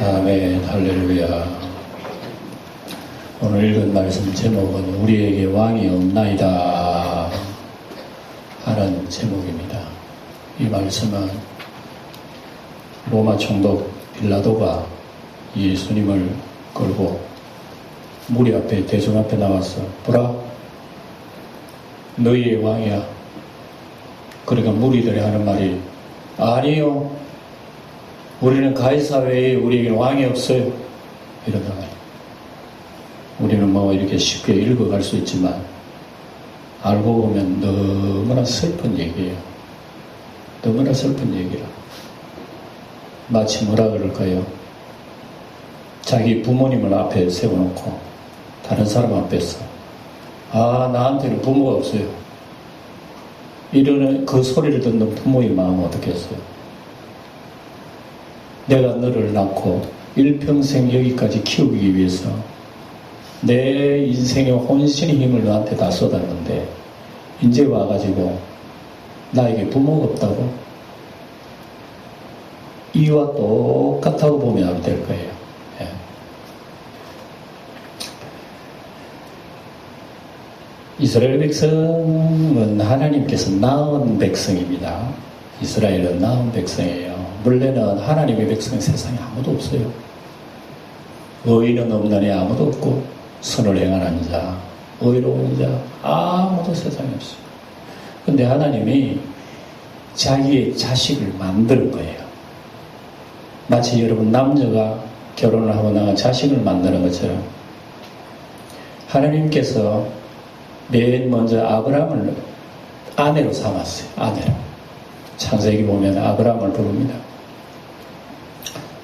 아멘, 할렐루야. 오늘 읽은 말씀 제목은 우리에게 왕이 없나이다 하는 제목입니다. 이 말씀은 로마 총독 빌라도가 예수님을 끌고 무리 앞에, 대중 앞에 나와서 보라, 너희의 왕이야. 그러니까 무리들이 하는 말이 아니요, 우리는 가이사 외에 우리에게 왕이 없어요. 이러다가 우리는 뭐 이렇게 쉽게 읽어갈 수 있지만 알고 보면 너무나 슬픈 얘기예요. 너무나 슬픈 얘기라. 마치 뭐라 그럴까요? 자기 부모님을 앞에 세워놓고 다른 사람 앞에서 나한테는 부모가 없어요. 이러는 그 소리를 듣는 부모의 마음은 어떻겠어요? 내가 너를 낳고 일평생 여기까지 키우기 위해서 내 인생의 혼신의 힘을 너한테 다 쏟았는데 이제 와가지고 나에게 부모가 없다고? 이와 똑같다고 보면 안 될 거예요. 예. 이스라엘 백성은 하나님께서 낳은 백성입니다. 이스라엘은 낳은 백성이에요. 원래는 하나님의 백성은 세상에 아무도 없어요. 의인은 없나니 아무도 없고 선을 행하는 자, 의로운 자 아무도 세상에 없어요. 근데 하나님이 자기의 자식을 만든 거예요. 마치 여러분 남녀가 결혼을 하고 나가 자식을 만드는 것처럼 하나님께서 맨 먼저 아브라함을 아내로 삼았어요. 아내로. 창세기 보면 아브라함을 부릅니다.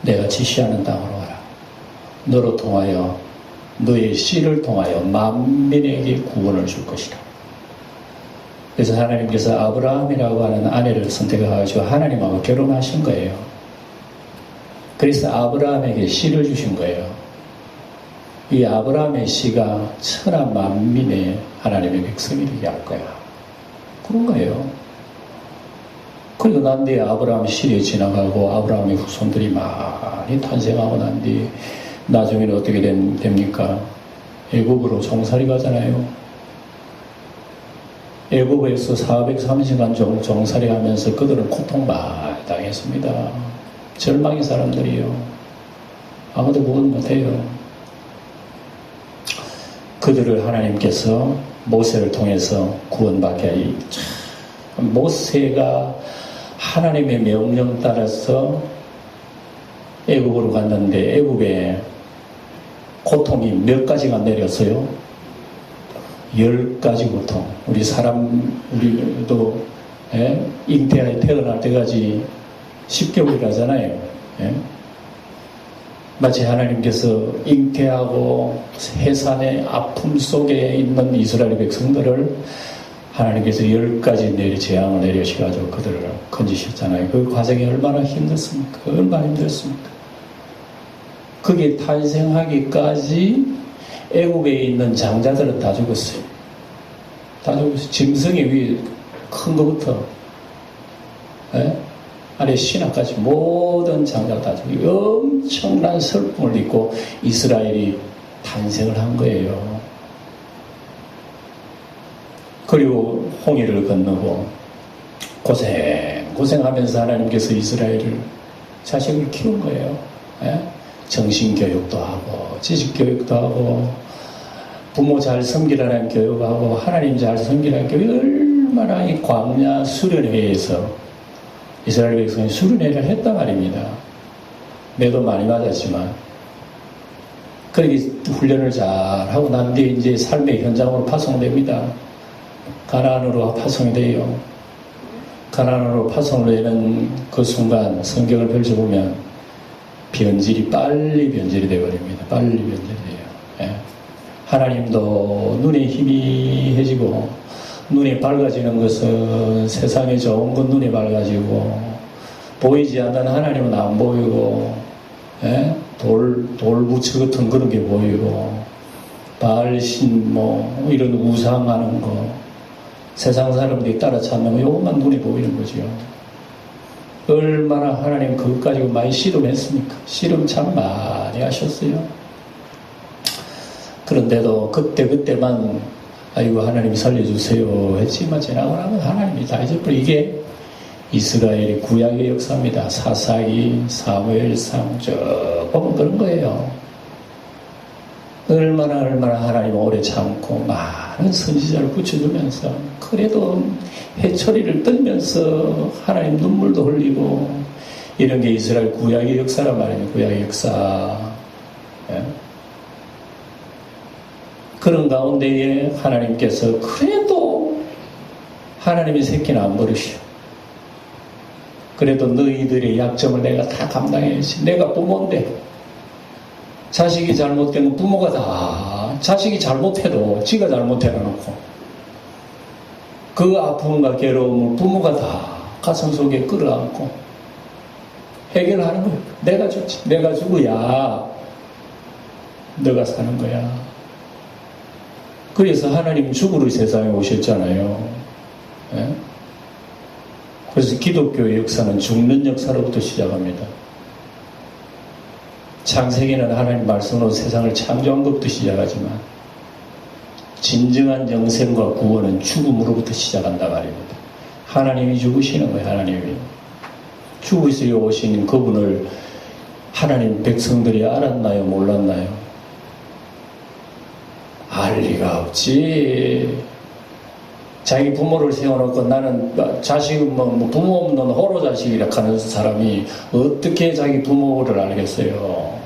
내가 지시하는 땅으로 와라. 너로 통하여 너의 씨를 통하여 만민에게 구원을 줄 것이라. 그래서 하나님께서 아브라함이라고 하는 아내를 선택해가지고 하나님하고 결혼하신 거예요. 그래서 아브라함에게 씨를 주신 거예요. 이 아브라함의 씨가 천하 만민의 하나님의 백성이 되게 할 거야. 그런 거예요. 그리고 난 뒤에 아브라함 시리에 지나가고 아브라함의 후손들이 많이 탄생하고 난 뒤에 나중에는 어떻게 됩니까? 애굽으로 종살이 가잖아요. 애굽에서 430년 종살이 하면서 그들은 고통 많이 당했습니다. 절망의 사람들이요. 아무도 구원 못해요. 그들을 하나님께서 모세를 통해서 구원받게 하기. 모세가 하나님의 명령 따라서 애굽으로 갔는데 애굽에 고통이 몇 가지가 내렸어요? 10가지 고통. 우리도 잉태하에 태어날 때까지 10개월이라잖아요. 마치 하나님께서 잉태하고 해산의 아픔 속에 있는 이스라엘 백성들을 하나님께서 10가지 재앙을 내려시가지고 그들을 건지셨잖아요. 그 과정이 얼마나 힘들습니까? 얼마나 힘들습니까? 그게 탄생하기까지 애굽에 있는 장자들은 다 죽었어요. 다 죽었어요. 짐승의 위에 큰 것부터 아래 신하까지 모든 장자가 다 죽고 엄청난 슬픔을 입고 이스라엘이 탄생을 한 거예요. 그리고 홍해를 건너고 고생하면서 하나님께서 이스라엘을 자식을 키운 거예요. 정신교육도 하고 지식교육도 하고 부모 잘 섬기라는 교육하고 하나님 잘 섬기라는 교육. 얼마나 이 광야 수련회에서 이스라엘 백성이 수련회를 했단 말입니다. 매도 많이 맞았지만 그렇게 훈련을 잘 하고 난 뒤에 이제 삶의 현장으로 파송됩니다. 가나안으로 파송이 돼요. 가나안으로 파송되는 그 순간 성경을 펼쳐보면 빨리 변질이 되어버립니다. 빨리 변질돼요. 하나님도 눈에 희미해지고 눈이 밝아지는 것은 세상에 좋은 건 눈이 밝아지고 보이지 않는 하나님은 안 보이고 돌 부처 같은 그런 게 보이고 바알신 이런 우상하는 거 세상 사람들이 따라 찾는 거 이것만 눈에 보이는 거죠. 얼마나 하나님 그것 가지고 많이 씨름했습니까? 씨름 참 많이 하셨어요. 그런데도 그때만 아이고 하나님이 살려주세요 했지만 지나고 나면 하나님이 다 잊어버려. 이게 이스라엘의 구약의 역사입니다. 사사기, 사무엘상 쭉 보면 그런 거예요. 얼마나 하나님 오래 참고 많은 선지자를 붙여주면서 그래도 해초리를 떨면서 하나님 눈물도 흘리고 이런 게 이스라엘 구약의 역사란 말이에요. 구약의 역사. 예? 그런 가운데에 하나님께서 그래도 하나님의 새끼는 안 버리시오. 그래도 너희들의 약점을 내가 다 감당해야지. 내가 부모인데 자식이 잘못된 건 부모가 다 자식이 잘못해도 지가 잘못해놓고 그 아픔과 괴로움을 부모가 다 가슴 속에 끌어안고 해결하는 거예요. 내가 좋지. 내가 죽어야 너가 사는 거야. 그래서 하나님 죽으러 세상에 오셨잖아요. 예? 그래서 기독교의 역사는 죽는 역사로부터 시작합니다. 창세기는 하나님 말씀으로 세상을 창조한 것부터 시작하지만 진정한 영생과 구원은 죽음으로부터 시작한다 말입니다. 하나님이 죽으시는 거예요. 하나님이. 죽으시러 오신 그분을 하나님 백성들이 알았나요? 몰랐나요? 알 리가 없지. 자기 부모를 세워놓고 나는 자식은 부모 없는 호로 자식이라 하는 사람이 어떻게 자기 부모를 알겠어요?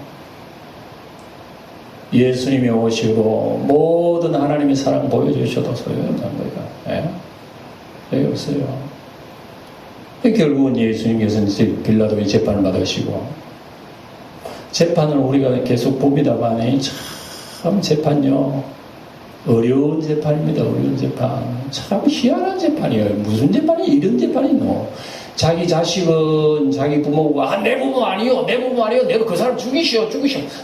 예수님이 오시고 모든 하나님의 사랑 보여주셔도 소용없는 거예요. 예? 소용없어요. 결국은 예수님께서는 빌라도의 재판을 받으시고 재판을 우리가 계속 봅니다만 참 재판요 어려운 재판입니다. 어려운 재판. 참 희한한 재판이에요. 무슨 재판이 이런 재판이 있노? 자기 자식은 자기 부모고 내 부모 아니요. 내 부모 아니요. 내가 그 사람 죽이시오.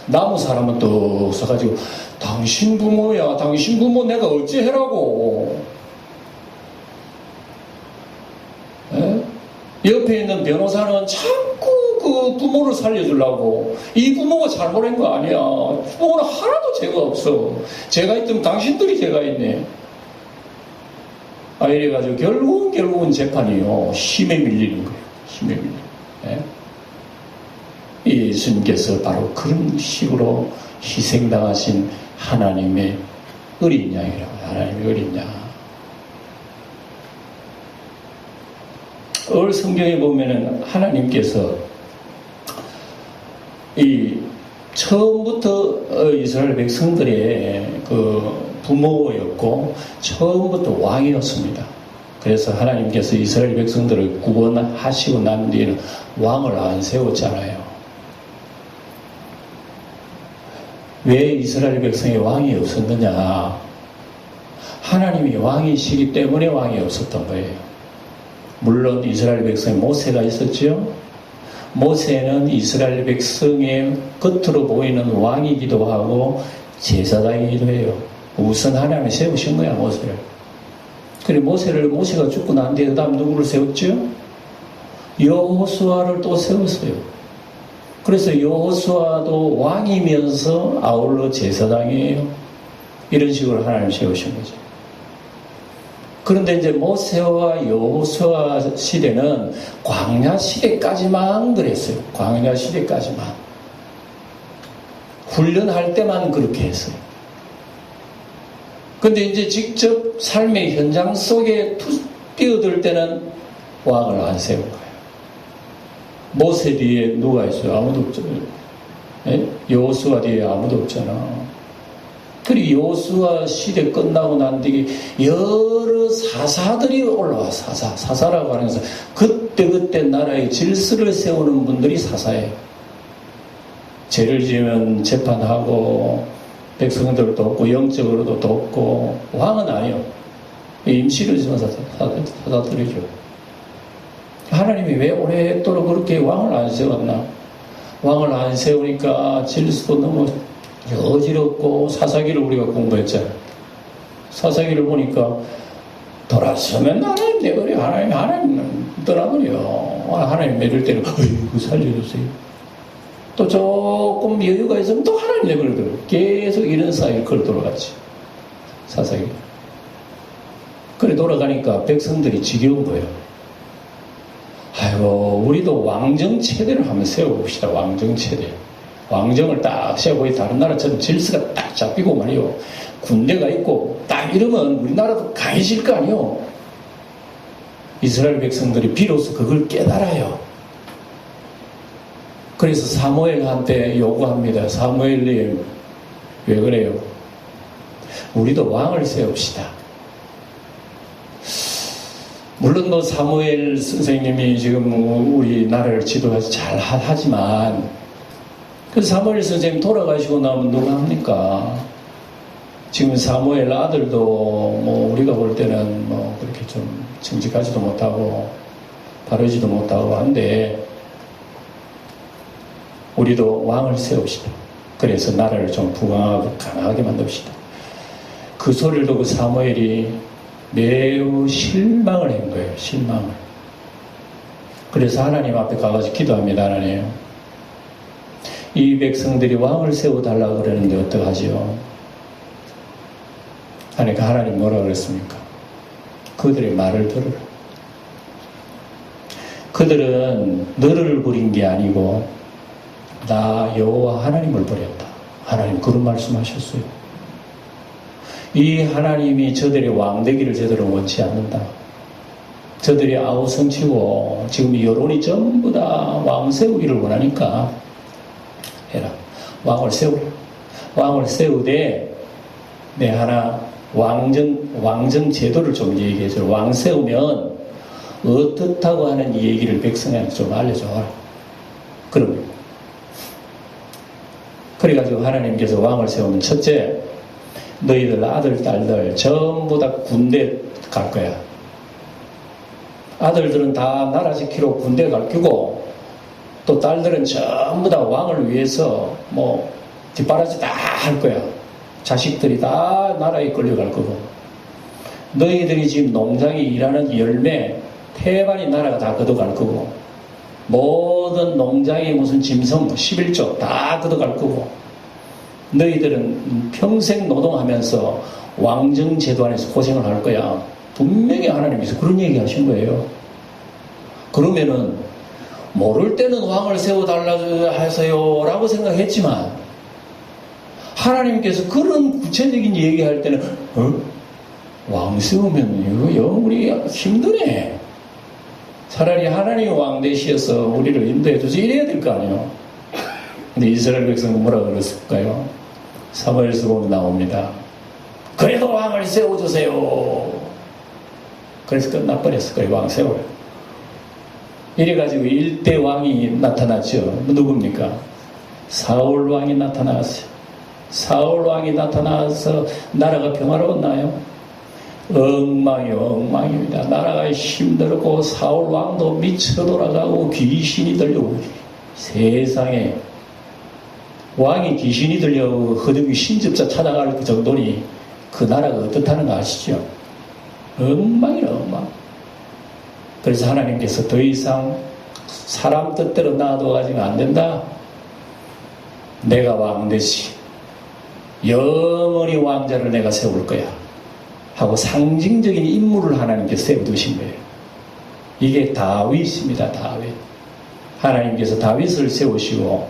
남은 사람은 또 써가지고 당신 부모야. 당신 부모 내가 어찌 해라고. 에? 옆에 있는 변호사는 자꾸 그 부모를 살려주려고 이 부모가 잘못한 거 아니야. 부모는 하나도 죄가 없어. 죄가 있으면 당신들이 죄가 있네. 이래가지고 결국은 재판이요. 힘에 밀리는 거예요. 힘에 밀리는. 예? 예수님께서 바로 그런 식으로 희생당하신 하나님의 어린 양이라고. 하나님의 어린 양. 오늘 성경에 보면은 하나님께서 처음부터 이스라엘 백성들의 그 부모였고 처음부터 왕이었습니다. 그래서 하나님께서 이스라엘 백성들을 구원하시고 난 뒤에는 왕을 안 세웠잖아요. 왜 이스라엘 백성의 왕이 없었느냐? 하나님이 왕이시기 때문에 왕이 없었던 거예요. 물론 이스라엘 백성에 모세가 있었죠. 모세는 이스라엘 백성의 겉으로 보이는 왕이기도 하고 제사장이기도 해요. 우선 하나님이 세우신 거야, 모세를. 그래 모세가 죽고 난 뒤에 다음 누구를 세웠죠? 여호수아를 또 세웠어요. 그래서 여호수아도 왕이면서 아울러 제사장이에요. 이런 식으로 하나님 세우신 거죠. 그런데 이제 모세와 여호수아 시대는 광야 시대까지만 그랬어요. 광야 시대까지만. 훈련할 때만 그렇게 했어요. 근데 이제 직접 삶의 현장 속에 뛰어들 때는 왕을 안 세운 거예요. 모세 뒤에 누가 있어요? 아무도 없잖아요. 여호수아 뒤에 아무도 없잖아. 그리고 여호수아 시대 끝나고 난 뒤에 여러 사사들이 올라와. 사사라고 하는 것은 그때 나라의 질서를 세우는 분들이 사사예요. 죄를 지으면 재판하고 백성들도 돕고 영적으로도 돕고 왕은 아니요. 임시로 지은 사사들이죠. 하나님이 왜 오랫도록 그렇게 왕을 안 세웠나? 왕을 안 세우니까 질서도 너무 어지럽고 사사기를 우리가 공부했잖아요. 사사기를 보니까 돌아서면 하나님 내버려. 하나님 떠나버려. 하나님 내릴 때는 어이구 살려주세요. 또 조금 여유가 있으면 또 하나님 내버려둬요. 계속 이런 사이클 돌아가지. 사사기. 그래 돌아가니까 백성들이 지겨운 거예요. 아이고 우리도 왕정 체대를 한번 세워봅시다. 왕정 체대. 왕정을 딱 세우고 다른 나라처럼 질서가 딱 잡히고 말이요. 군대가 있고 딱 이러면 우리나라도 강해질 거 아니요. 이스라엘 백성들이 비로소 그걸 깨달아요. 그래서 사무엘한테 요구합니다. 사무엘님 왜 그래요? 우리도 왕을 세웁시다. 물론 뭐 사무엘 선생님이 지금 우리나라를 지도해서 잘 하지만 그 사무엘 선생님 돌아가시고 나면 누가 합니까? 지금 사무엘 아들도 뭐 우리가 볼 때는 뭐 그렇게 좀 정직하지도 못하고 바르지도 못하고 한데 우리도 왕을 세웁시다. 그래서 나라를 좀 부강하고 강하게 만듭시다. 그 소리를 듣고 사무엘이 매우 실망을 한 거예요. 실망을. 그래서 하나님 앞에 가가지고 기도합니다. 하나님, 이 백성들이 왕을 세워달라고 그러는데 어떡하지요? 하나님 뭐라 그랬습니까? 그들의 말을 들으라. 그들은 너를 버린 게 아니고 나 여호와 하나님을 버렸다. 하나님 그런 말씀하셨어요. 이 하나님이 저들의 왕되기를 제대로 원치 않는다. 저들이 아우성치고 지금 여론이 전부 다 왕 세우기를 원하니까 해라. 왕을 세우라. 왕을 세우되 내 하나 왕정 제도를 좀 얘기해줘. 왕 세우면 어떻다고 하는 이 얘기를 백성한테 좀 알려줘라. 그래가지고 하나님께서 왕을 세우면 첫째, 너희들 아들, 딸들 전부 다 군대 갈 거야. 아들들은 다 나라 지키러 군대 갈 거고 또 딸들은 전부 다 왕을 위해서 뭐 뒷바라지 다 할 거야. 자식들이 다 나라에 끌려갈 거고 너희들이 지금 농장에 일하는 열매 태반이 나라가 다 걷어갈 거고 모든 농장의 무슨 짐승 11조 다 걷어갈 거고 너희들은 평생 노동하면서 왕정 제도 안에서 고생을 할 거야. 분명히 하나님께서 그런 얘기 하신 거예요. 그러면은 모를 때는 왕을 세워달라고 하세요 라고 생각했지만 하나님께서 그런 구체적인 얘기할 때는 왕 세우면 이거 우리 힘드네. 차라리 하나님이 왕 되시어서 우리를 인도해 주지 이래야 될 거 아니에요. 근데 이스라엘 백성은 뭐라 그랬을까요? 사무엘서 보면 나옵니다. 그래도 왕을 세워주세요. 그래서 끝나버렸을 거예요. 왕 세워요. 이래가지고 1대 왕이 나타났죠. 누굽니까? 사울 왕이 나타났어요. 사울 왕이 나타나서 나라가 평화로웠나요? 엉망입니다. 나라가 힘들고 사울 왕도 미쳐 돌아가고 귀신이 들려오고 세상에 왕이 귀신이 들려오고 허둥이 신접자 찾아갈 그 정도니 그 나라가 어떻다는 거 아시죠? 엉망이라 엉망. 그래서 하나님께서 더 이상 사람 뜻대로 놔둬가지고 안 된다. 내가 왕 되시 영원히 왕자를 내가 세울 거야 하고 상징적인 인물을 하나님께서 세워두신 거예요. 이게 다윗입니다. 다윗. 하나님께서 다윗을 세우시고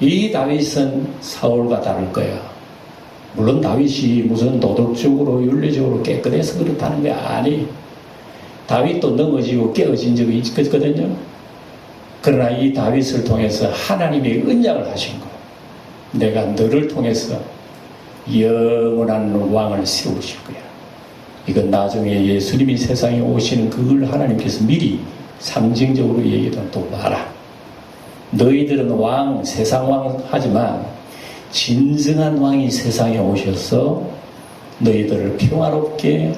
이 다윗은 사울과 다를 거야. 물론 다윗이 무슨 도덕적으로 윤리적으로 깨끗해서 그렇다는 게 아니. 다윗도 넘어지고 깨어진 적이 있거든요. 그러나 이 다윗을 통해서 하나님의 언약을 하신 거예요. 내가 너를 통해서 영원한 왕을 세우실 거야. 이건 나중에 예수님이 세상에 오시는 그걸 하나님께서 미리 상징적으로 얘기해도 또 봐라. 너희들은 왕, 세상 왕 하지만 진정한 왕이 세상에 오셔서 너희들을 평화롭게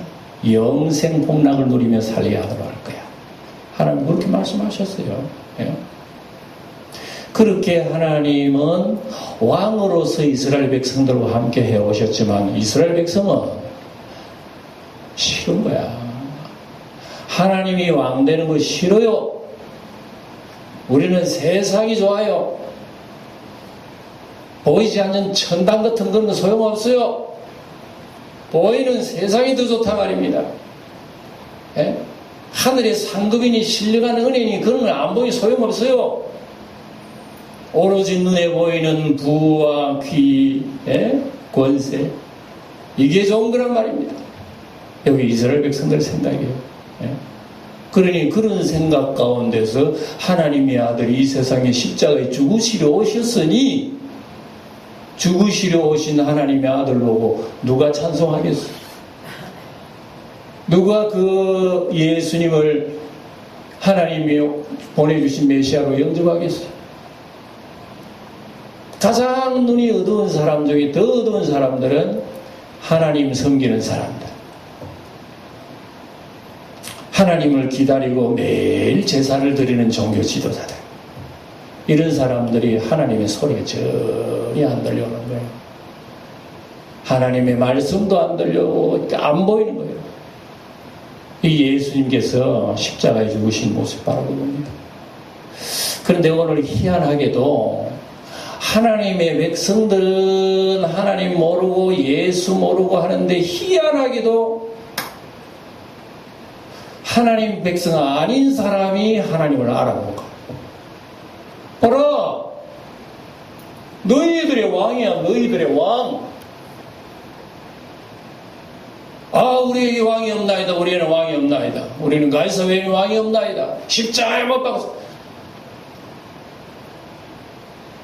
영생 복락을 누리며 살게 하도록 할 거야. 하나님 그렇게 말씀하셨어요. 예? 그렇게 하나님은 왕으로서 이스라엘 백성들과 함께 해오셨지만 이스라엘 백성은 싫은 거야. 하나님이 왕 되는 거 싫어요. 우리는 세상이 좋아요. 보이지 않는 천당 같은 건 소용없어요. 보이는 세상이 더 좋다 말입니다. 예? 하늘의 상급이니 신령한 은혜니 그런 건 안 보이 소용없어요. 오로지 눈에 보이는 부와 귀, 예? 권세, 이게 좋은 거란 말입니다. 여기 이스라엘 백성들 생각이에요. 예? 그러니 그런 생각 가운데서 하나님의 아들이 이 세상에 십자가에 죽으시려 오셨으니 죽으시려 오신 하나님의 아들 보고 누가 찬송하겠어요? 누가 그 예수님을 하나님이 보내주신 메시아로 영접하겠어요? 가장 눈이 어두운 사람 중에 더 어두운 사람들은 하나님 섬기는 사람들, 하나님을 기다리고 매일 제사를 드리는 종교 지도자들, 이런 사람들이 하나님의 소리가 전혀 안 들려오는 거예요. 하나님의 말씀도 안 들려오고 안 보이는 거예요. 이 예수님께서 십자가에 죽으신 모습 바라보고 봅니다. 그런데 오늘 희한하게도 하나님의 백성들은 하나님 모르고 예수 모르고 하는데 희한하게도 하나님 백성 아닌 사람이 하나님을 알아본 거예요. 봐라, 너희들의 왕이야, 너희들의 왕. 아, 우리에게 왕이 없나이다, 우리에는 왕이 없나이다, 우리는 가이사 외에는 왕이 없나이다, 십자가에 못 박았어.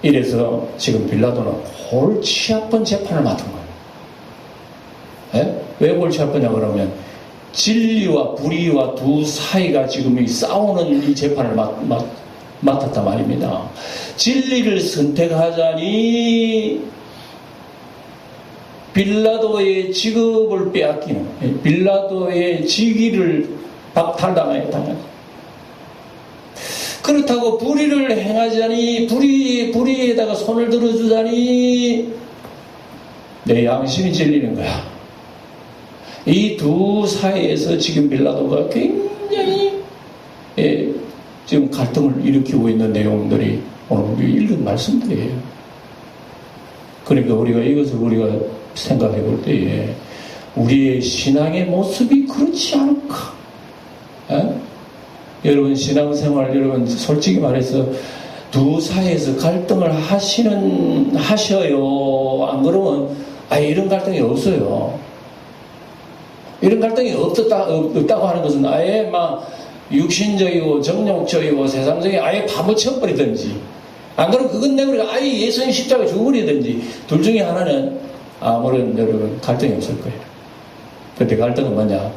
이래서 지금 빌라도는 골치 아픈 재판을 맡은 거예요. 예? 왜 골치 아프냐 그러면 진리와 불의와 두 사이가 지금 이 싸우는 이 재판을 맡았단 말입니다. 진리를 선택하자니 빌라도의 직업을 빼앗기는, 빌라도의 직위를 박탈당했다는. 그렇다고 불의를 행하자니, 불의에다가 손을 들어주자니 내 양심이 찔리는 거야. 이 두 사이에서 지금 빌라도가 굉장히 지금 갈등을 일으키고 있는 내용들이 오늘 우리 읽은 말씀들이에요. 그러니까 이것을 우리가 생각해 볼 때에 우리의 신앙의 모습이 그렇지 않을까? 에? 여러분 신앙생활, 여러분 솔직히 말해서 두 사이에서 갈등을 하셔요. 안 그러면 이런 갈등이 없어요. 이런 갈등이 없다고 하는 것은 아예 막 육신적이고 정욕적이고 세상적이고 아예 파묻혀버리든지, 안 그러면 그건 내버리고 아예 예수님 십자가에 죽어버리든지, 둘 중에 하나는 아무런 여러분 갈등이 없을 거예요. 그때 갈등은 뭐냐?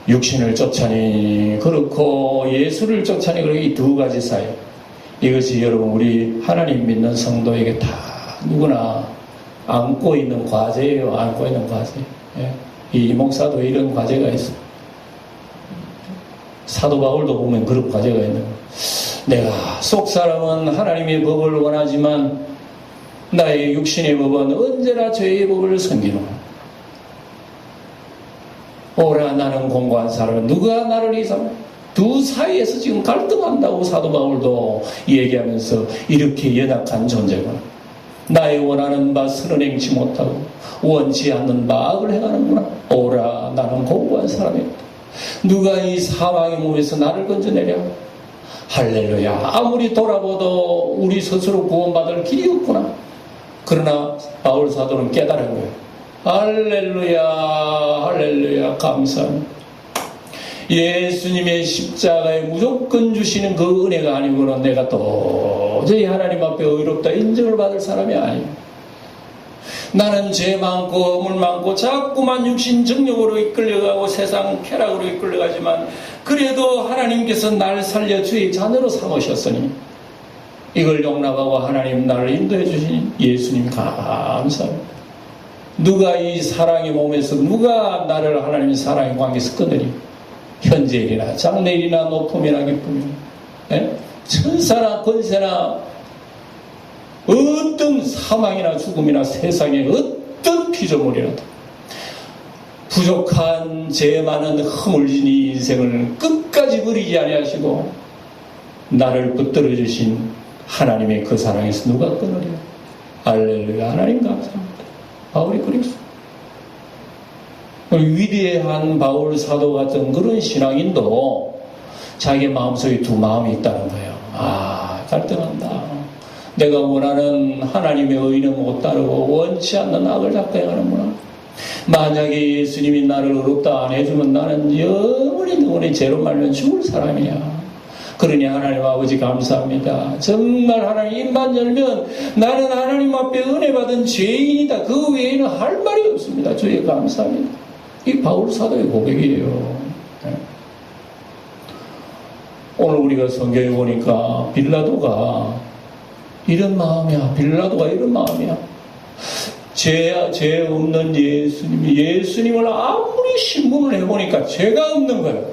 육신을 쫓아니 그렇고 예수를 쫓아니 그렇고 이 두 가지 사이. 이것이 여러분 우리 하나님 믿는 성도에게 다 누구나 안고 있는 과제예요. 안고 있는 과제. 예. 이 목사도 이런 과제가 있어요. 사도 바울도 보면 그런 과제가 있는 거예요. 내가 속사람은 하나님의 법을 원하지만 나의 육신의 법은 언제나 죄의 법을 섬기노라. 오라 나는 공고한 사람은 누가 나를 이상. 두 사이에서 지금 갈등한다고 사도 바울도 얘기하면서 이렇게 연약한 존재구나. 나의 원하는 바 선을 행치 못하고 원치 않는 바 악을 행하는구나. 오라 나는 공고한 사람이다. 누가 이 사망의 몸에서 나를 건져내랴. 할렐루야. 아무리 돌아봐도 우리 스스로 구원받을 길이 없구나. 그러나 바울 사도는 깨달은 거예요. 할렐루야, 할렐루야, 감사합니다. 예수님의 십자가에 무조건 주시는 그 은혜가 아니고는 내가 도저히 하나님 앞에 의롭다 인정을 받을 사람이 아니에요. 나는 죄 많고 허물 많고 자꾸만 육신 정욕으로 이끌려가고 세상 쾌락으로 이끌려가지만 그래도 하나님께서 날 살려 주의 자녀로 삼으셨으니 이걸 용납하고 하나님 나를 인도해 주신 예수님 감사합니다. 누가 이 사랑의 몸에서 누가 나를 하나님의 사랑의 관계에서 끊으리? 현재일이나 장래일이나 높음이나 기쁨이나 천사나 권세나 어떤 사망이나 죽음이나 세상의 어떤 피조물이라도 부족한 죄 많은 허물진 이 인생을 끝까지 버리지 아니하시고 나를 붙들어 주신 하나님의 그 사랑에서 누가 끊으려. 할렐루야. 하나님 감사합니다. 바울이 그랬어. 위대한 바울 사도 같은 그런 신앙인도 자기 마음속에 두 마음이 있다는 거예요. 갈등한다. 내가 원하는 하나님의 의는 못 따르고 원치 않는 악을 자꾸 행하는구나. 만약에 예수님이 나를 의롭다 안 해주면 나는 영원히 죄로 말면 죽을 사람이야. 그러니 하나님 아버지 감사합니다. 정말 하나님 입만 열면 나는 하나님 앞에 은혜 받은 죄인이다. 그 외에는 할 말이 없습니다. 주에 감사합니다. 이 바울 사도의 고백이에요. 오늘 우리가 성경에 보니까 빌라도가 이런 마음이야. 빌라도가 이런 마음이야. 죄 없는 예수님을 아무리 신문을 해보니까 죄가 없는 거예요.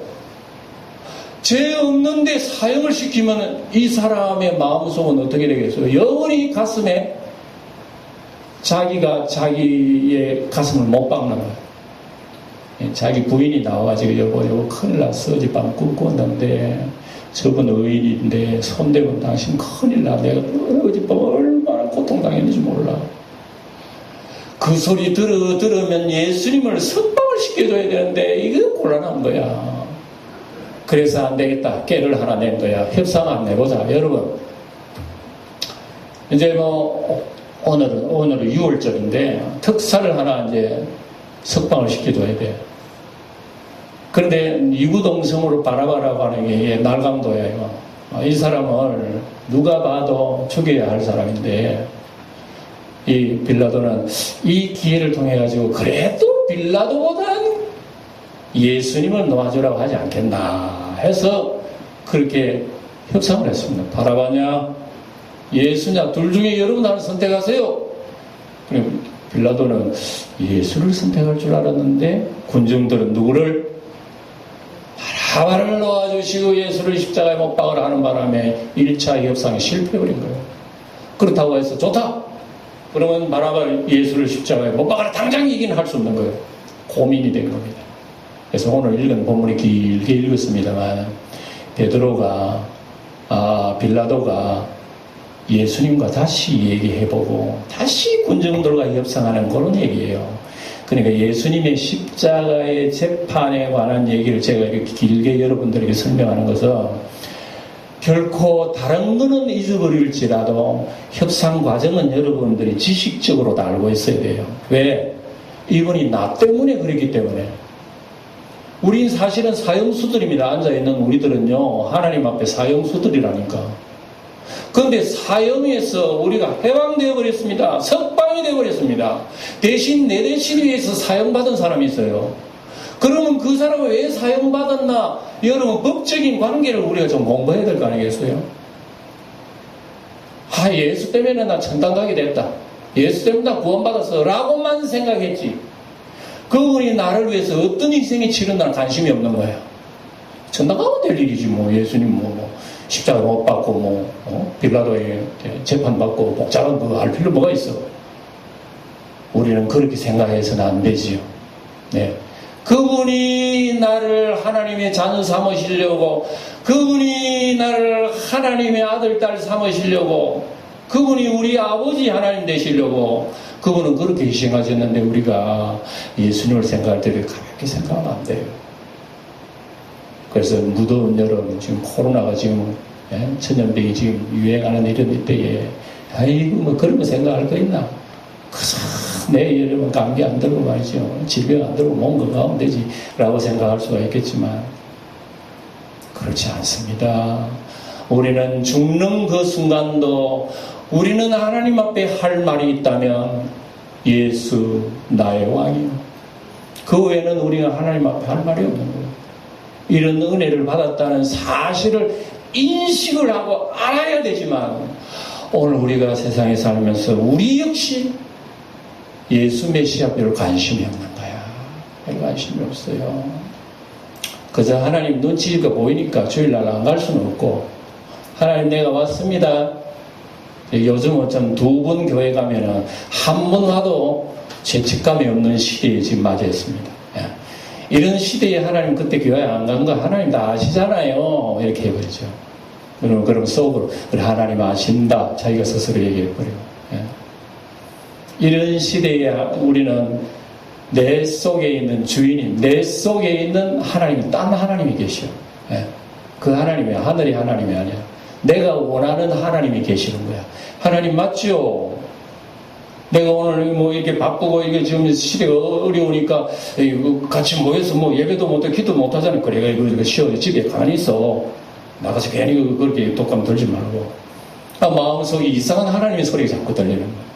죄 없는데 사형을 시키면 이 사람의 마음속은 어떻게 되겠어요? 영원히 가슴에 자기가 자기의 가슴을 못 박는 거예요. 자기 부인이 나와가지고 여보 큰일 났어. 어젯밤 꿈꿨는데 저분 의인인데 손대면 당신 큰일 나. 내가 어젯밤 얼마나 고통당했는지 몰라. 그 소리 들으면 예수님을 석방을 시켜줘야 되는데 이거 곤란한 거야. 그래서 안 되겠다. 깨를 하나 낸 거야. 협상 안 내보자. 여러분 이제 오늘은 6월절인데 특사를 하나 이제 석방을 시켜줘야 돼. 그런데 이구동성으로 바라바라고 하는 게 날강도예요. 이 사람을 누가 봐도 죽여야 할 사람인데 이 빌라도는 이 기회를 통해 가지고 그래도 빌라도보다는 예수님을 놓아주라고 하지 않겠나 해서 그렇게 협상을 했습니다. 바라바냐 예수냐 둘 중에 여러분 하나 선택하세요. 그럼 빌라도는 예수를 선택할 줄 알았는데 군중들은 누구를? 바라바를 놓아주시고 예수를 십자가에 못 박으라 하는 바람에 1차 협상이 실패해버린 거예요. 그렇다고 해서 좋다. 그러면 바라바를 예수를 십자가에 못 박으라 당장 얘기는 할 수 없는 거예요. 고민이 된 겁니다. 그래서 오늘 읽은 본문이 길게 읽었습니다만 베드로가 빌라도가 예수님과 다시 얘기해보고 다시 군중들과 협상하는 그런 얘기예요. 그러니까 예수님의 십자가의 재판에 관한 얘기를 제가 이렇게 길게 여러분들에게 설명하는 것은 결코 다른 거는 잊어버릴지라도 협상 과정은 여러분들이 지식적으로 다 알고 있어야 돼요. 왜? 이분이 나 때문에 그랬기 때문에. 우린 사실은 사형수들입니다. 앉아있는 우리들은요 하나님 앞에 사형수들이라니까. 그런데 사형에서 우리가 해방되어 버렸습니다. 석방이 되어 버렸습니다. 대신 내 대신을 위해서 사형받은 사람이 있어요. 그러면 그 사람은 왜 사형받았나? 여러분 법적인 관계를 우리가 좀 공부해야 될 거 아니겠어요? 예수 때문에 나 천당 가게 됐다. 예수 때문에 나 구원받았어 라고만 생각했지. 그분이 나를 위해서 어떤 희생이 치른 날 관심이 없는 거야. 천당 가면 될 일이지 뭐. 예수님 십자가 못 받고 빌라도에 재판받고 복잡한 거 알 필요 뭐가 있어. 우리는 그렇게 생각해서는 안 되지요. 네. 그분이 나를 하나님의 자녀 삼으시려고, 그분이 나를 하나님의 아들 딸 삼으시려고, 그분이 우리 아버지 하나님 되시려고 그분은 그렇게 희생하셨는데 우리가 예수님을 생각할 때 가볍게 생각하면 안 돼요. 그래서 무더운 여름, 지금 코로나가 지금 천연병이 지금 유행하는 이런 때에 아이고 그런 거 생각할 거 있나? 그저 내 여름은 감기 안 들고 말이죠. 질병 안 들고 몸 건강하면 되지 라고 생각할 수가 있겠지만 그렇지 않습니다. 우리는 죽는 그 순간도 우리는 하나님 앞에 할 말이 있다면 예수 나의 왕이요. 그 외에는 우리가 하나님 앞에 할 말이 없는 거예요. 이런 은혜를 받았다는 사실을 인식을 하고 알아야 되지만 오늘 우리가 세상에 살면서 우리 역시 예수 메시아별 관심이 없는 거야. 별 관심이 없어요. 그저 하나님 눈치가 보이니까 주일날 안 갈 수는 없고 하나님 내가 왔습니다. 요즘은 좀 두 번 교회 가면은 한 번 와도 죄책감이 없는 시대에 지금 맞이했습니다. 이런 시대에 하나님 그때 교회 안 간 거 하나님 다 아시잖아요. 이렇게 해버리죠. 그럼 속으로 그래 하나님 아신다. 자기가 스스로 얘기해버려요. 예. 이런 시대에 우리는 내 속에 있는 주인이, 내 속에 있는 하나님이 딴 하나님이 계셔. 예. 그 하나님이 하늘의 하나님이 아니야. 내가 원하는 하나님이 계시는 거야. 하나님 맞죠? 내가 오늘 뭐 이렇게 바쁘고 이게 지금 시대가 어려우니까 같이 모여서 뭐 예배도 못하고 기도 못하잖아요. 그래 이거 쉬어 집에 가만히 있어. 나가서 괜히 그렇게 독감 들지 말고. 마음속에 이상한 하나님의 소리가 자꾸 들리는 거야.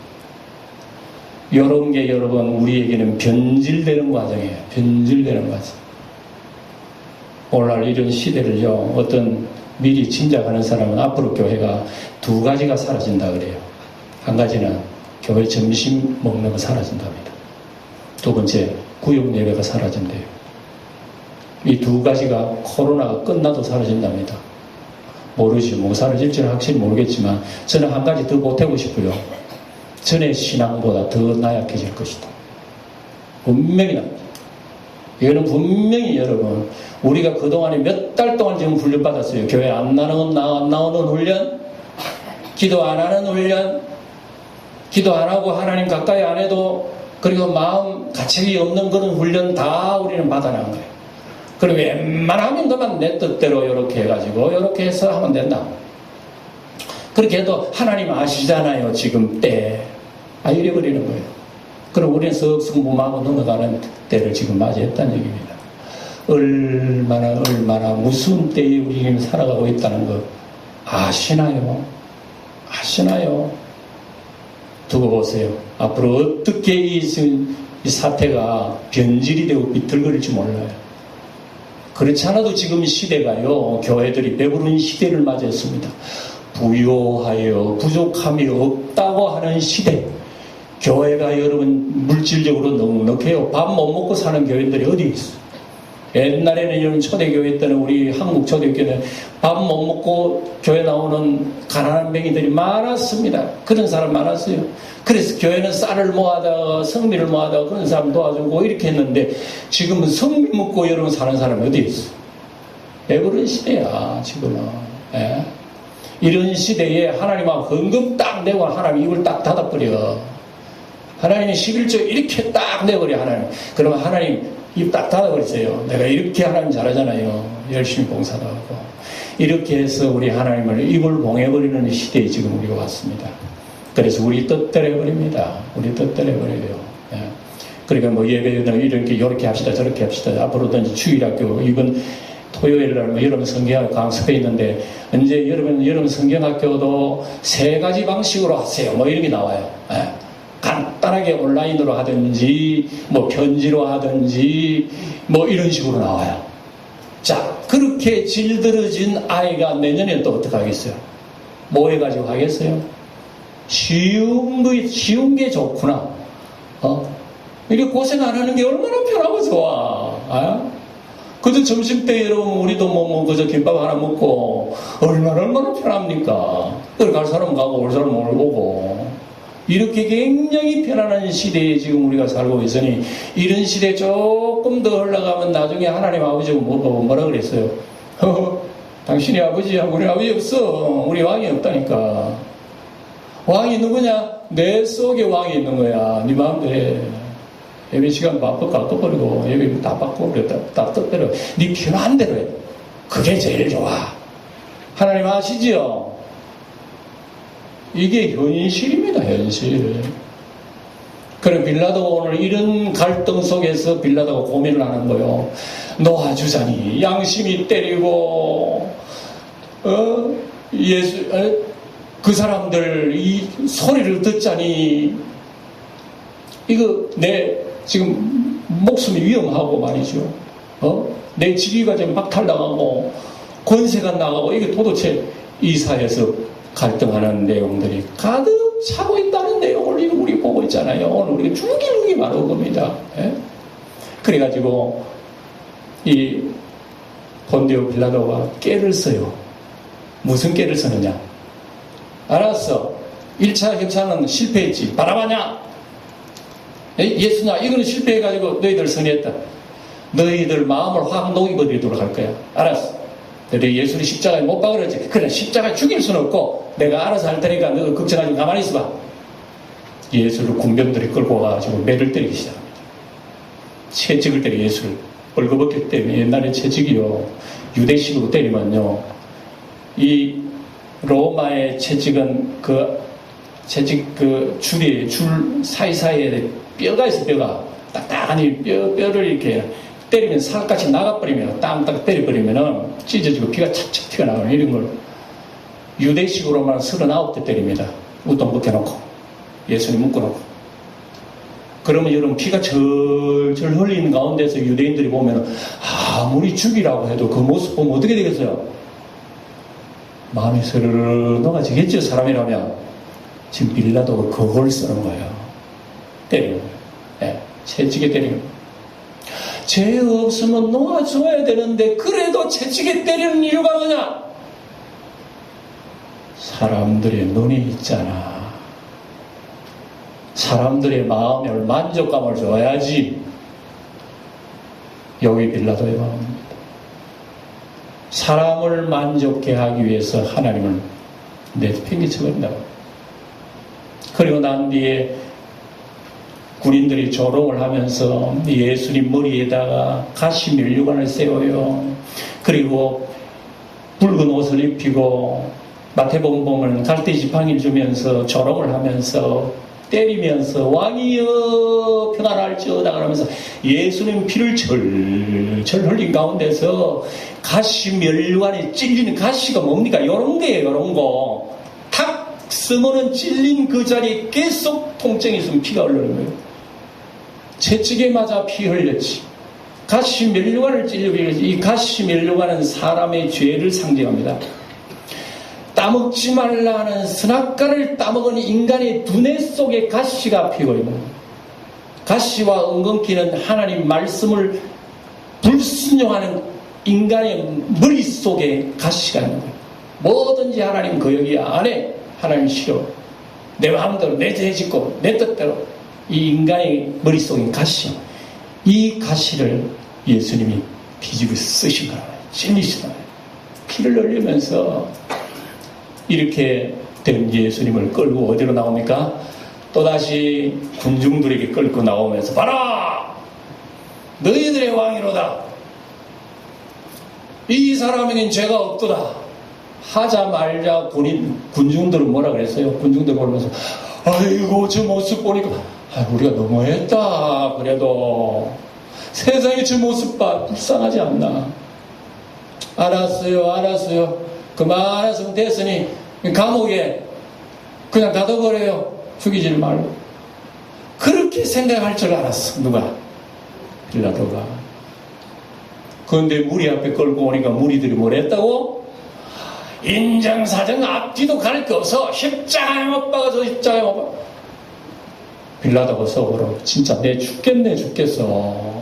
이런 게 여러분 우리에게는 변질되는 과정이에요. 변질되는 과정. 오늘날 이런 시대를요, 어떤 미리 짐작하는 사람은 앞으로 교회가 두 가지가 사라진다 그래요. 한 가지는 교회 점심 먹는 거 사라진답니다. 두 번째, 구역 예배가 사라진대요. 이 두 가지가 코로나가 끝나도 사라진답니다. 모르지, 뭐 사라질지는 확실히 모르겠지만 저는 한 가지 더 보태고 싶어요. 전의 신앙보다 더 나약해질 것이다. 분명히 납니다. 이거는 분명히 여러분, 우리가 그동안에 몇 달 동안 지금 훈련받았어요. 교회 안 나오는 훈련, 기도 안 하는 훈련, 기도 안 하고 하나님 가까이 안 해도, 그리고 마음 가책이 없는 그런 훈련 다 우리는 받아난 거예요. 그리고 웬만하면 그만 내 뜻대로 이렇게 해가지고 이렇게 해서 하면 된다. 그렇게 해도 하나님 아시잖아요. 지금 때. 이래버리는 거예요. 그럼 우리는 썩 무마하고 넘어가는 때를 지금 맞이했다는 얘기입니다. 얼마나 무슨 때에 우리 지금 살아가고 있다는 거 아시나요? 아시나요? 두고 보세요. 앞으로 어떻게 이 사태가 변질이 되고 비틀거릴지 몰라요. 그렇지 않아도 지금 시대가요, 교회들이 배부른 시대를 맞이했습니다. 부요하여 부족함이 없다고 하는 시대. 교회가 여러분 물질적으로 넉넉해요. 밥 못 먹고 사는 교회들이 어디 있어? 옛날에는 여러분 초대교회 때는 우리 한국 초대교회는 밥 못 먹고 교회 나오는 가난한 맹이들이 많았습니다. 그런 사람 많았어요. 그래서 교회는 쌀을 모아다가 성미를 모아다가 그런 사람 도와주고 이렇게 했는데 지금은 성미 먹고 여러분 사는 사람이 어디 있어? 배부른 시대야 지금은. 예? 이런 시대에 하나님하고 헌금 딱 내고 하나님 입을 딱 닫아버려. 하나님이 11조 이렇게 딱 내버려 하나님. 그러면 하나님 입 딱 닫아버리세요. 내가 이렇게 하나님 잘하잖아요. 열심히 봉사도 하고. 이렇게 해서 우리 하나님을 입을 봉해버리는 시대에 지금 우리가 왔습니다. 그래서 우리 뜻대로 해버립니다. 우리 뜻대로 해버려요. 예. 그러니까 뭐 예배는 이렇게 합시다 저렇게 합시다. 앞으로도 주일학교 이번 토요일날 뭐 여러분 성경학교 강습회 있는데 이제 여러분 성경학교도 세 가지 방식으로 하세요. 뭐 이런 게 나와요. 예. 간단하게 온라인으로 하든지 뭐 편지로 하든지 뭐 이런 식으로 나와요. 자, 그렇게 질들어진 아이가 내년에 또 어떻게 하겠어요? 뭐 해가지고 하겠어요? 쉬운 게 좋구나. 이렇게 고생 안 하는 게 얼마나 편하고 좋아. 그저 점심때 여러분 우리도 그저 김밥 하나 먹고 얼마나 편합니까? 그걸 갈 사람 가고 올 사람 오고. 이렇게 굉장히 편안한 시대에 지금 우리가 살고 있으니 이런 시대에 조금 더 흘러가면 나중에 하나님 아버지가 뭐라 그랬어요? 당신이 아버지야. 우리 아버지 없어. 우리 왕이 없다니까. 왕이 누구냐? 내 속에 왕이 있는 거야. 네 마음대로 해. 예배 시간 바꿔버리고 예배 다 바꿔버려. 다 뜻대로 네 편한 대로 해. 그게 제일 좋아. 하나님 아시지요? 이게 현실입니다. 현실. 그래 빌라도가 오늘 이런 갈등 속에서 빌라도가 고민을 하는 거예요. 놓아주자니 양심이 때리고 그 사람들 이 소리를 듣자니 이거 내 지금 목숨이 위험하고 말이죠. 내 직위가 지금 박탈당하고 권세가 나가고 이게 도대체 이 사회에서 갈등하는 내용들이 가득 차고 있다는 내용을 우리 보고 있잖아요. 오늘 우리가 주기luc기 바로 겁니다. 예? 그래가지고 이 본디오 빌라도가 깨를 써요. 무슨 깨를 쓰느냐? 알았어. 1차 협상은 실패했지. 바라바냐? 예수냐? 이거는 실패해가지고 너희들 선회했다. 너희들 마음을 확 녹여버리도록 할 거야. 알았어. 너희 예수를 십자가에 못 박으랬지. 그래, 십자가에 죽일 수는 없고 내가 알아서 할 테니까 너 걱정하지 가만히 있어봐. 예수를 군병들이 끌고 와가지고 매를 때리기 시작합니다. 채찍을 때려 예수를 벌거벗기 때문에. 옛날에 채찍이요, 유대식으로 때리면요, 이 로마의 채찍은 채찍 줄이 줄 사이사이에 뼈가 있어. 뼈가 딱딱하니 뼈를 이렇게 때리면 살같이 나가버리면, 땅딱 때려버리면 찢어지고 피가 착착 튀어나오는 이런 걸 유대식으로만 39대 때립니다. 우동 벗겨놓고 예수님 묶어놓고. 그러면 여러분 피가 절절 흘리는 가운데서 유대인들이 보면 아무리 죽이라고 해도 그 모습 보면 어떻게 되겠어요? 마음이 스르르 녹아지겠죠. 사람이라면. 지금 빌라도가 그걸 쓰는 거예요. 때리는 거예요. 네, 채찍에 때리는 거예요. 죄 없으면 놓아줘야 되는데 그래도 채찍에 때리는 이유가 뭐냐? 사람들의 눈이 있잖아. 사람들의 마음에 만족감을 줘야지. 여기 빌라도의 마음입니다. 사람을 만족해 하기 위해서 하나님을 내팽개쳐버린다고. 그리고 난 뒤에 군인들이 조롱을 하면서 예수님 머리에다가 가시 면류관을 세워요. 그리고 붉은 옷을 입히고 마태복음 보면 갈대 지팡이를 주면서 조롱을 하면서 때리면서 왕이여 평안할지어다 그러면서 예수님 피를 절절 흘린 가운데서 가시 면류관에 찔리는 가시가 뭡니까? 요런 거예요. 요런 거. 탁 쓰면은 찔린 그 자리에 계속 통증이 있으면 피가 흐르는 거예요. 채찍에 맞아 피 흘렸지. 가시 면류관을 찔리고, 이 가시 면류관은 사람의 죄를 상징합니다. 따먹지 말라는 선악과를 따먹은 인간의 두뇌 속에 가시가 피고 있는 거예요. 가시와 엉겅퀴는 하나님 말씀을 불순종하는 인간의 머릿속에 가시가 있는 거예요. 뭐든지 하나님 그 여기 안에 하나님 싫어. 내 마음대로 내 죄 짓고 내 뜻대로. 이 인간의 머릿속에 가시, 이 가시를 예수님이 비집어 쓰신 거예요. 찔리신 거예요. 피를 흘리면서 이렇게 된 예수님을 끌고 어디로 나옵니까? 또다시 군중들에게 끌고 나오면서 봐라! 너희들의 왕이로다. 이 사람에겐 죄가 없도다. 하자 말자 군중들은 뭐라 그랬어요? 군중들 보면서 아이고 저 모습 보니까 우리가 너무했다. 그래도 세상에 저 모습 봐 불쌍하지 않나? 알았어요. 그만해서 됐으니 감옥에 그냥 가둬버려요. 죽이지 말고. 그렇게 생각할 줄 알았어. 누가? 빌라도가. 그런데 무리 앞에 끌고 오니까 무리들이 뭘 했다고? 인정사정 앞뒤도 갈 거 없어. 십자가에 못 박아서 십자가에 못 박아. 빌라도가 속으로 진짜 내 죽겠어.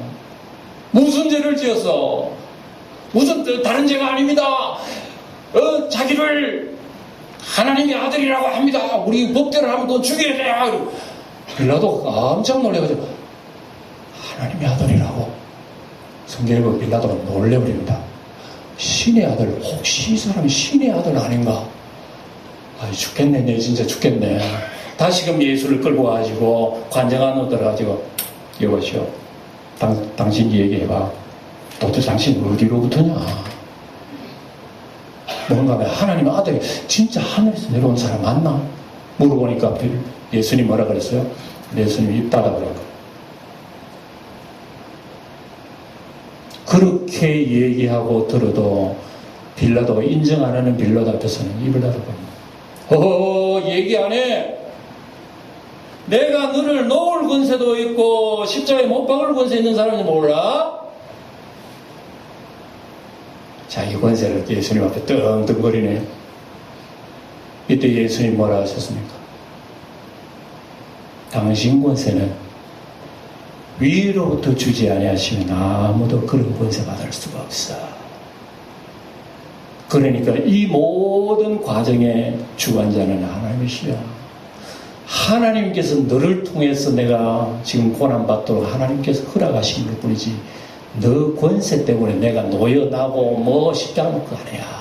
무슨 죄를 지었어? 무슨 다른 죄가 아닙니다. 자기를 하나님의 아들이라고 합니다. 우리 법대로 하면 너 죽여야 돼요. 빌라도가 깜짝 놀래가지고 하나님의 아들이라고. 성경에 보면 빌라도가 놀래버립니다. 신의 아들, 혹시 이 사람이 신의 아들 아닌가? 죽겠네. 내 진짜 죽겠네. 다시금 예수를 끌고 와가지고 관장 안으로 들어가지고 여보시오, 당신이 얘기해봐. 도대체 당신 어디로부터냐? 뭔가 하나님의 아들이 진짜 하늘에서 내려온 사람 맞나? 물어보니까 예수님 뭐라 그랬어요? 예수님 입 닫아보라고. 그렇게 얘기하고 들어도 빌라도가 인정 안 하는 빌라도 앞에서는 입을 닫아버립니다. 얘기 안 해. 내가 너를 놓을 권세도 있고 십자가에 못 박을 권세 있는 사람인지 몰라? 자, 이 권세를 예수님 앞에 떵떵거리네. 이때 예수님 뭐라 하셨습니까? 당신 권세는 위로부터 주지 아니하시면 아무도 그런 권세 받을 수가 없어. 그러니까 이 모든 과정의 주관자는 하나님이시야. 하나님께서 너를 통해서 내가 지금 고난받도록 하나님께서 허락하신 것 뿐이지 너 권세 때문에 내가 노여나고 뭐 십자가 못 가네야.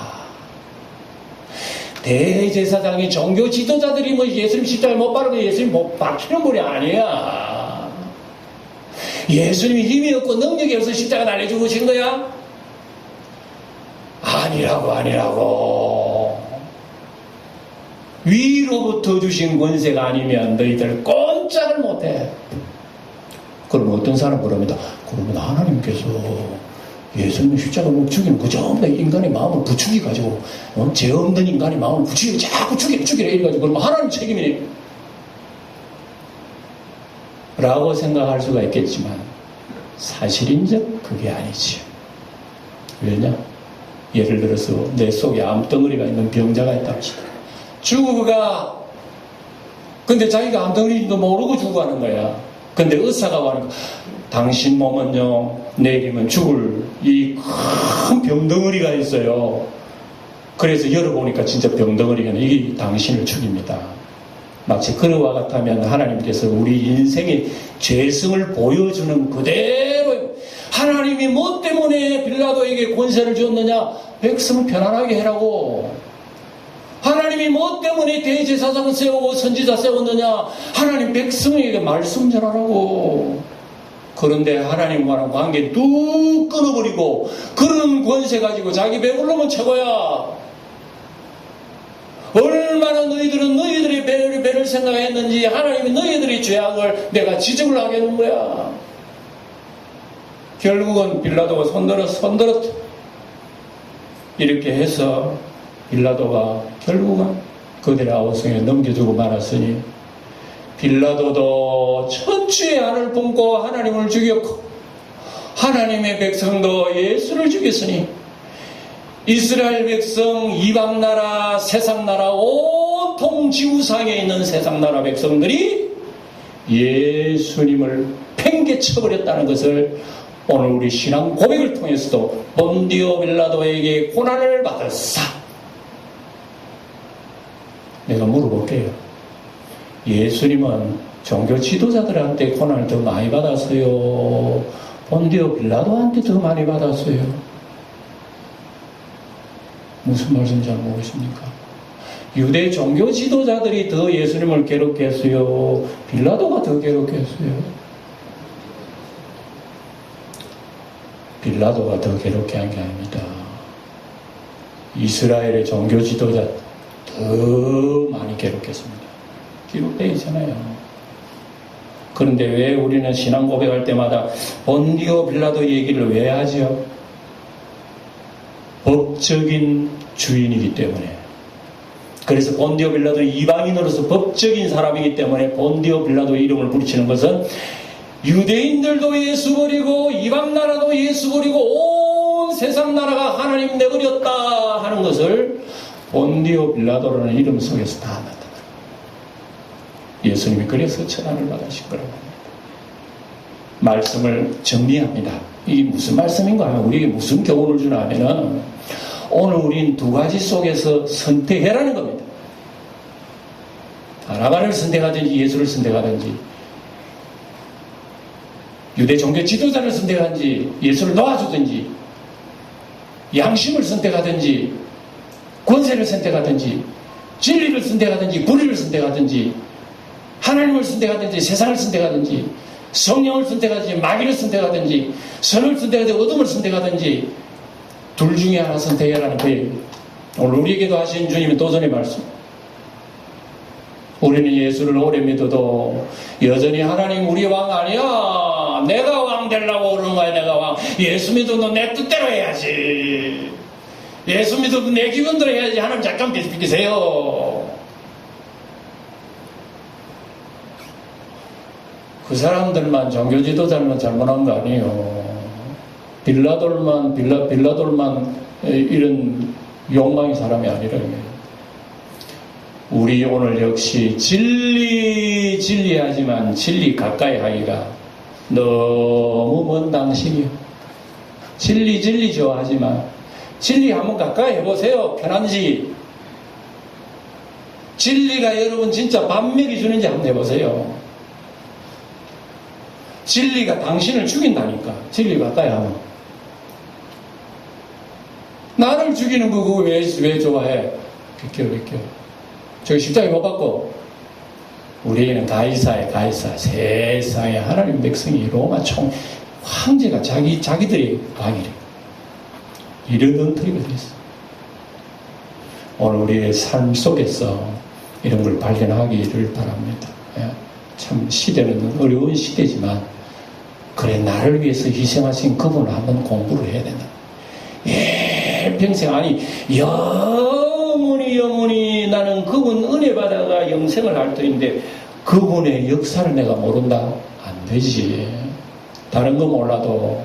대제사장이 종교 지도자들이 뭐 예수님 십자가에 못 바르면 예수님 못 박히는 분이 아니야. 예수님이 힘이 없고 능력이 없어 십자가 날려주고 오신 거야? 아니라고. 위로부터 주신 권세가 아니면 너희들 꼼짝을 못해. 그럼 어떤 사람 그럽니다. 그러면 하나님께서 예수님 십자가 못 죽이는 그 전부 다 인간의 마음을 부추기 가지고 죄 없는 인간의 마음을 부추기 자꾸 죽이라 이래가지고 그러면 하나님 책임이네 라고 생각할 수가 있겠지만 사실인즉 그게 아니지요. 왜냐? 예를 들어서 내 속에 암덩어리가 있는 병자가 있다고 하시더라. 죽어가. 근데 자기가 암덩어리인도 모르고 죽어가는 거야. 근데 의사가 하는 거, 당신 몸은요 내일이면 죽을 이 큰 병덩어리가 있어요. 그래서 열어보니까 진짜 병덩어리가 이게 당신을 죽입니다. 마치 그와 같다면 하나님께서 우리 인생의 죄성을 보여주는 그대로 하나님이 뭐 때문에 빌라도에게 권세를 줬느냐? 백성을 편안하게 해라고. 하나님이 뭐 때문에 대제사장을 세우고 선지자 세웠느냐? 하나님 백성에게 말씀 전하라고. 그런데 하나님과는 관계 뚝 끊어버리고 그런 권세 가지고 자기 배부르면 최고야. 얼마나 너희들은 너희들의 배를 생각했는지 하나님이 너희들의 죄악을 내가 지적을 하게 하는 거야. 결국은 빌라도가 손들었 이렇게 해서 빌라도가 결국은 그들의 아우성에 넘겨주고 말았으니 빌라도도 천추의 한을 품고 하나님을 죽였고 하나님의 백성도 예수를 죽였으니 이스라엘 백성, 이방나라, 세상나라, 온통 지구상에 있는 세상나라 백성들이 예수님을 팽개쳐버렸다는 것을 오늘 우리 신앙 고백을 통해서도 본디오 빌라도에게 고난을 받았사. 내가 물어볼게요. 예수님은 종교 지도자들한테 고난을 더 많이 받았어요? 본디오 빌라도한테 더 많이 받았어요? 무슨 말씀인지 잘 모르십니까? 유대 종교 지도자들이 더 예수님을 괴롭게 했어요? 빌라도가 더 괴롭게 했어요? 빌라도가 더 괴롭게 한 게 아닙니다. 이스라엘의 종교 지도자 더 많이 괴롭겠습니다. 기록되어 있잖아요. 그런데 왜 우리는 신앙 고백할 때마다 본디오 빌라도 얘기를 왜 하죠? 법적인 주인이기 때문에. 그래서 본디오 빌라도는 이방인으로서 법적인 사람이기 때문에 본디오 빌라도 이름을 부르치는 것은 유대인들도 예수 버리고 이방 나라도 예수 버리고 온 세상 나라가 하나님 내버렸다 하는 것을 본디오 빌라도라는 이름 속에서 다 나타납니다. 예수님이 그래서 천한을 받으신 거라고 합니다. 말씀을 정리합니다. 이게 무슨 말씀인가? 우리에게 무슨 교훈을 주나 하면은 오늘 우린 두 가지 속에서 선택해라는 겁니다. 바라바를 선택하든지 예수를 선택하든지 유대 종교 지도자를 선택하든지 예수를 놓아주든지 양심을 선택하든지 권세를 선택하든지 진리를 선택하든지 불의를 선택하든지 하나님을 선택하든지 세상을 선택하든지 성령을 선택하든지 마귀를 선택하든지 선을 선택하든지 어둠을 선택하든지 둘 중에 하나 선택해라는 거예요. 오늘 우리에게도 하신 주님의 도전의 말씀. 우리는 예수를 오래 믿어도 여전히 하나님 우리 왕 아니야. 내가 왕 되려고 그러는 거야. 내가 왕. 예수 믿어도 내 뜻대로 해야지. 예수 믿어도 내 기분대로 해야지. 하나님 잠깐 비키세요. 그 사람들만 종교 지도자만 잘못한 거 아니에요. 빌라돌만 이런 욕망의 사람이 아니라 우리 오늘 역시 진리하지만 진리 가까이 하기가 너무 먼 당신이요. 진리 좋아하지만 진리 한번 가까이 해보세요. 편한지. 진리가 여러분 진짜 밥 먹여주는지 한번 해보세요. 진리가 당신을 죽인다니까. 진리 가까이 하면. 나를 죽이는 거 그거 왜 좋아해? 비켜. 저기 십자가 못 받고 우리에게는 가이사의 가이사. 세상에 하나님 백성이 로마 황제가 자기들의 왕이래. 이런 엉터리가 됐어. 오늘 우리의 삶 속에서 이런 걸 발견하기를 바랍니다. 참 시대는 어려운 시대지만 그래 나를 위해서 희생하신 그분을 한번 공부를 해야 된다. 평생 아니 영원히 나는 그분 은혜 받아가 영생을 할 터인데 그분의 역사를 내가 모른다? 안 되지. 다른 거 몰라도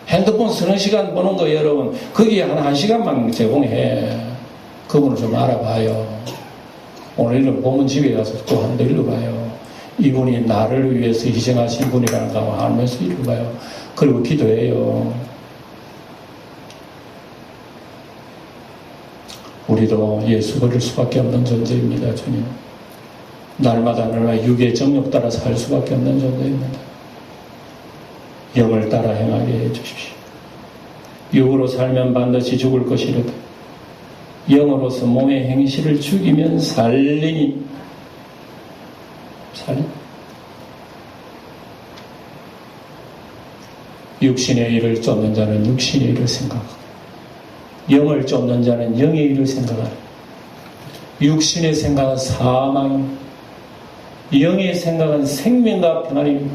핸드폰 서너 시간 보는 거 여러분 거기에 한 시간만 제공해. 그분을 좀 알아봐요. 오늘은 본문 집에 가서 또 한 번 읽어봐요. 이분이 나를 위해서 희생하신 분이라는 거 알면서 읽어봐요. 그리고 기도해요. 우리도 예수 버릴 수밖에 없는 존재입니다. 주님. 날마다 육의 정욕 따라 살 수밖에 없는 존재입니다. 영을 따라 행하게 해주십시오. 육으로 살면 반드시 죽을 것이로다. 영으로서 몸의 행실을 죽이면 살리니 육신의 일을 쫓는 자는 육신의 일을 생각하고 영을 쫓는 자는 영의 일을 생각하라. 육신의 생각은 사망입니다. 영의 생각은 생명과 평안입니다.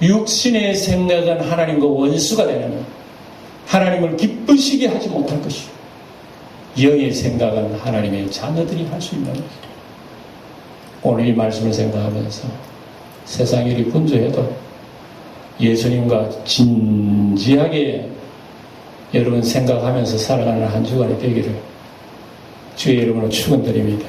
육신의 생각은 하나님과 원수가 되는 하나님을 기쁘시게 하지 못할 것이요 영의 생각은 하나님의 자녀들이 할 수 있는 것이다. 오늘 이 말씀을 생각하면서 세상 일이 분주해도 예수님과 진지하게 여러분 생각하면서 살아가는 한 주간이 되기를 주의 이름으로 축원드립니다.